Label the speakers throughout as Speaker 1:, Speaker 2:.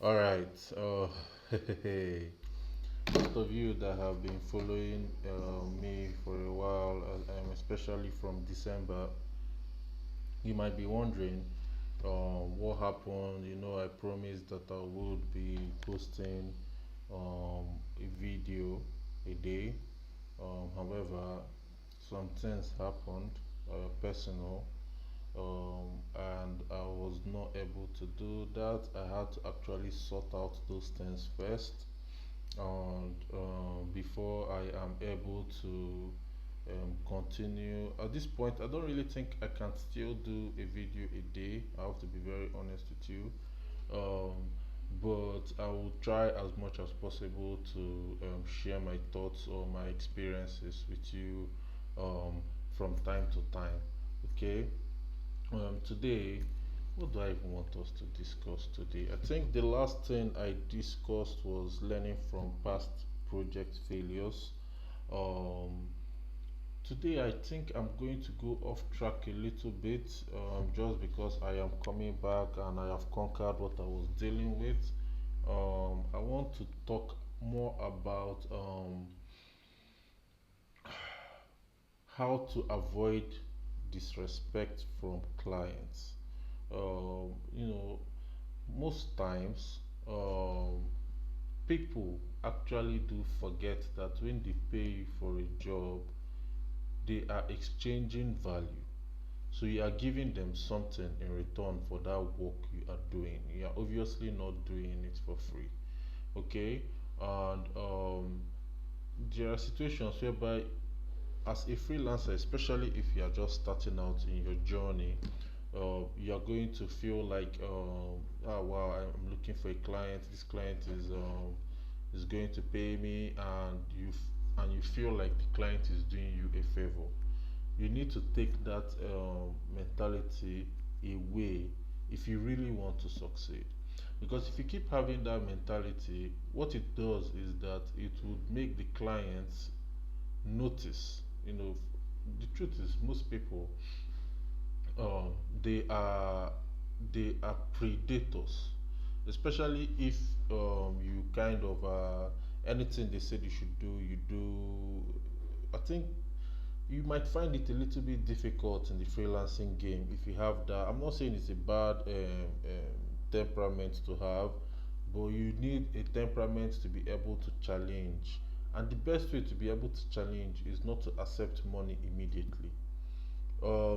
Speaker 1: All right. Most of you that have been following me for a while, especially from December, you might be wondering what happened. I promised that I would be posting a video a day. However, some things happened, personal, and I was not able to do that. I had to actually sort out those things first, and before I am able to continue. At this point, I don't really think I can still do a video a day. I have to be very honest with you. Um, but I will try as much as possible to share my thoughts or my experiences with you from time to time. Okay. Today, what do I even want us to discuss today? I think the last thing I discussed was learning from past project failures. Um, Today, I think I'm going to go off track a little bit, just because I am coming back and I have conquered what I was dealing with. I want to talk more about how to avoid disrespect from clients. You know, most times, people actually do forget that when they pay you for a job, they are exchanging value. So you are giving them something in return for that work you are doing. You are obviously not doing it for free. Okay? And there are situations whereby, as a freelancer, especially if you are just starting out in your journey, you are going to feel like, oh wow, I'm looking for a client. This client is going to pay me, and you feel like the client is doing you a favor. You need to take that mentality away if you really want to succeed. Because if you keep having that mentality, what it does is that it would make the clients notice. The truth is, most people, um, they are they are predators, especially if you kind of anything they said you should do, you do. I think you might find it a little bit difficult in the freelancing game if you have that. I'm not saying it's a bad temperament to have, but you need a temperament to be able to challenge. And the best way to be able to challenge is not to accept money immediately. Uh,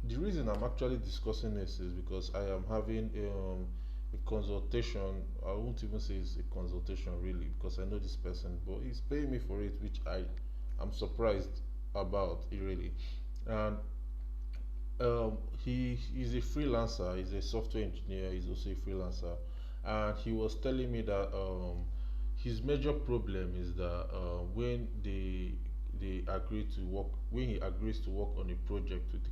Speaker 1: the reason I'm actually discussing this is because I am having a consultation. I won't even say it's a consultation really, because I know this person, but he's paying me for it, which I am surprised about it really. And he is a freelancer. He's a software engineer. He's also a freelancer, and he was telling me that his major problem is that when they agree to work when he agrees to work on a project with the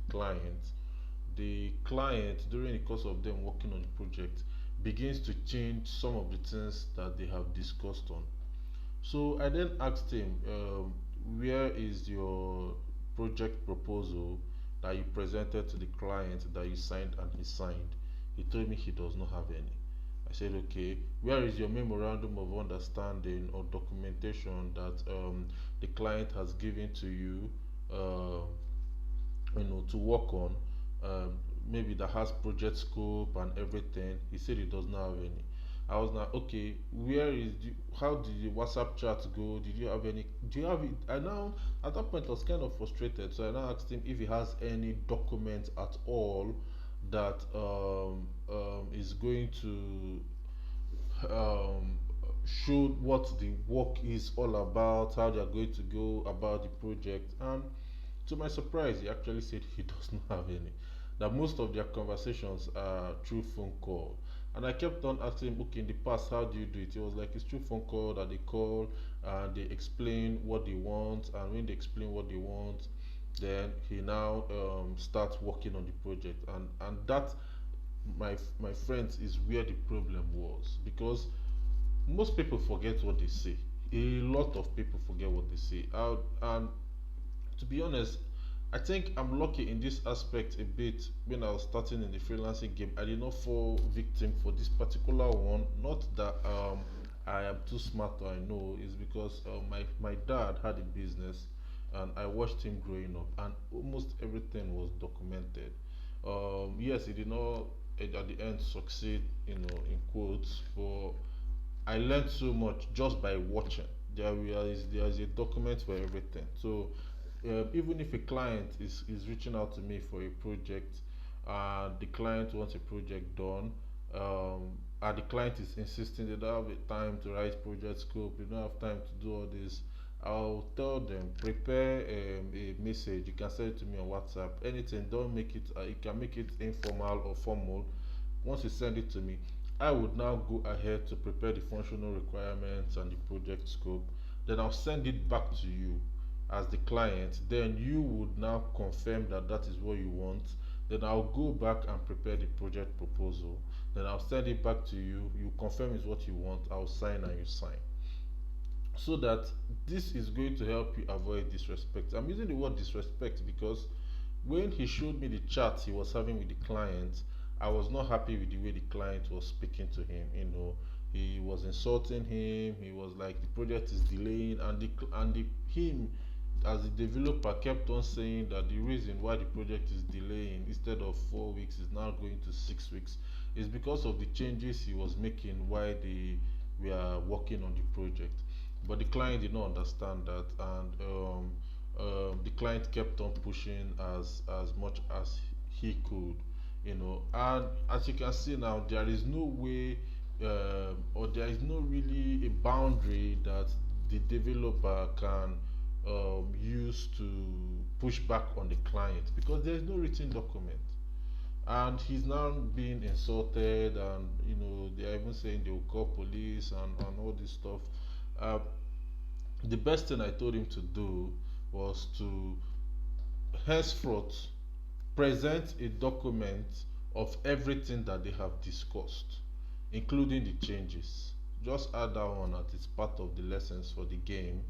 Speaker 1: client, during the course of them working on the project, begins to change some of the things that they have discussed on. So I then asked him, where is your project proposal that you presented to the client that you signed and he signed? He told me he does not have any. I said, okay, where is your memorandum of understanding or documentation that the client has given to you, uh, to work on, um, maybe that has project scope and everything? He said he does not have any. I was like, okay, how did the WhatsApp chat go? Did you have any? Do you have it? I now, at that point, I was kind of frustrated. So I now asked him if he has any document at all that is going to um, show what the work is all about, how they are going to go about the project. And to my surprise, he actually said he does not have any. That most of their conversations are through phone call. And I kept on asking him, okay, in the past, how do you do it? He was like, it's through phone call that they call and they explain what they want. And when they explain what they want, then he now starts working on the project. And that, my friends, is where the problem was, because most people forget what they say. A lot of people forget what they say. And to be honest, I think I'm lucky in this aspect a bit. When I was starting in the freelancing game, I did not fall victim for this particular one. Not that I am too smart or I know, it's because my dad had a business and I watched him growing up, and almost everything was documented. Yes, he did not at the end succeed, in quotes, but I learned so much just by watching. There is a document for everything. So even if a client is reaching out to me for a project, and the client wants a project done, and the client is insisting they don't have the time to write project scope, they don't have time to do all this, I'll tell them prepare a message. You can send it to me on WhatsApp. Anything, don't make it. You can make it informal or formal. Once you send it to me, I would now go ahead to prepare the functional requirements and the project scope. Then I'll send it back to you as the client. Then you would now confirm that that is what you want. Then I'll go back and prepare the project proposal. Then I'll send it back to you. You confirm is what you want. I'll sign and you sign. So that this is going to help you avoid disrespect. I'm using the word disrespect because when he showed me the chat he was having with the client, I was not happy with the way the client was speaking to him. He was insulting him. He was like the project is delaying, and the him as the developer kept on saying that the reason why the project is delaying instead of 4 weeks is now going to 6 weeks is because of the changes he was making while they were working on the project. But the client did not understand that, and the client kept on pushing as much as he could. And as you can see now, there is no way, or there is no really a boundary that the developer can use to push back on the client, because there is no written document, and he's now being insulted, and they are even saying they will call police and all this stuff. uh, the best thing I told him to do was to henceforth present a document of everything that they have discussed, including the changes. Just add that one as it's part of the lessons for the game.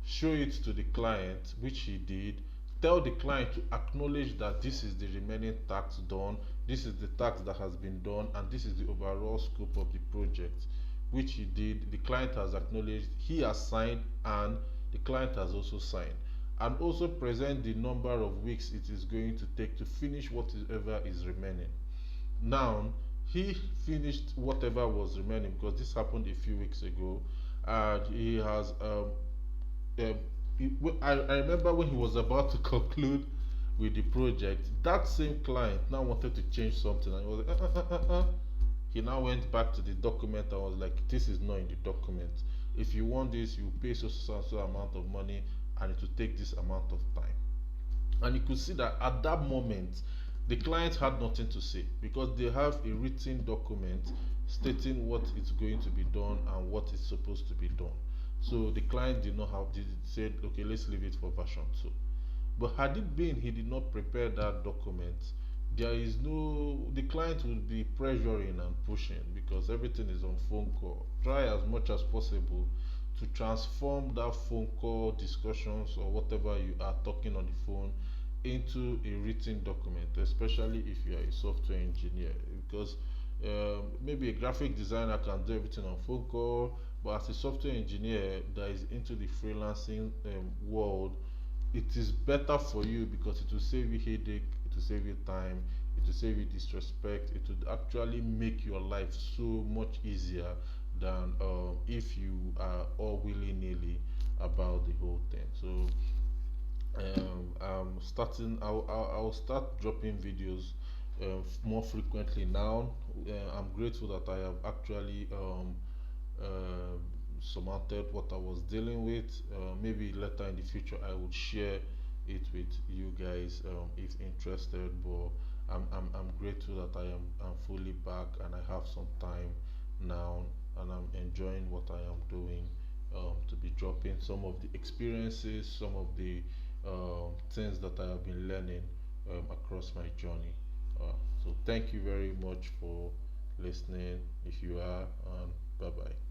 Speaker 1: Show it to the client, which he did. Tell the client to acknowledge that this is the remaining tax done, this is the tax that has been done, and this is the overall scope of the project, which he did. The client has acknowledged, he has signed, and the client has also signed. And also present the number of weeks it is going to take to finish whatever is remaining. Now, he finished whatever was remaining because this happened a few weeks ago, and he has um, I remember when he was about to conclude with the project, that same client now wanted to change something, and he was like, he now went back to the document and was like, this is not in the document. If you want this, you pay so amount of money, and it will take this amount of time. And you could see that at that moment the client had nothing to say because they have a written document stating what is going to be done and what is supposed to be done. So the client did not have did said, okay, let's leave it for version 2. But had it been he did not prepare that document, there is no the client will be pressuring and pushing because everything is on phone call. Try as much as possible to transform that phone call discussions or whatever you are talking on the phone into a written document, especially if you are a software engineer, because maybe a graphic designer can do everything on phone call, but as a software engineer that is into the freelancing world, it is better for you because it will save you headache, it will save you time, it will save you disrespect, it will actually make your life so much easier than if you are all willy-nilly about the whole thing. So I'm starting. I'll start dropping videos more frequently now. I'm grateful that I have actually uh, surmounted what I was dealing with. Maybe later in the future I would share it with you guys if interested. But I'm grateful that I'm fully back and I have some time now, and I'm enjoying what I am doing. To be dropping some of the experiences, some of the things that I have been learning across my journey. So thank you very much for listening if you are, and bye bye.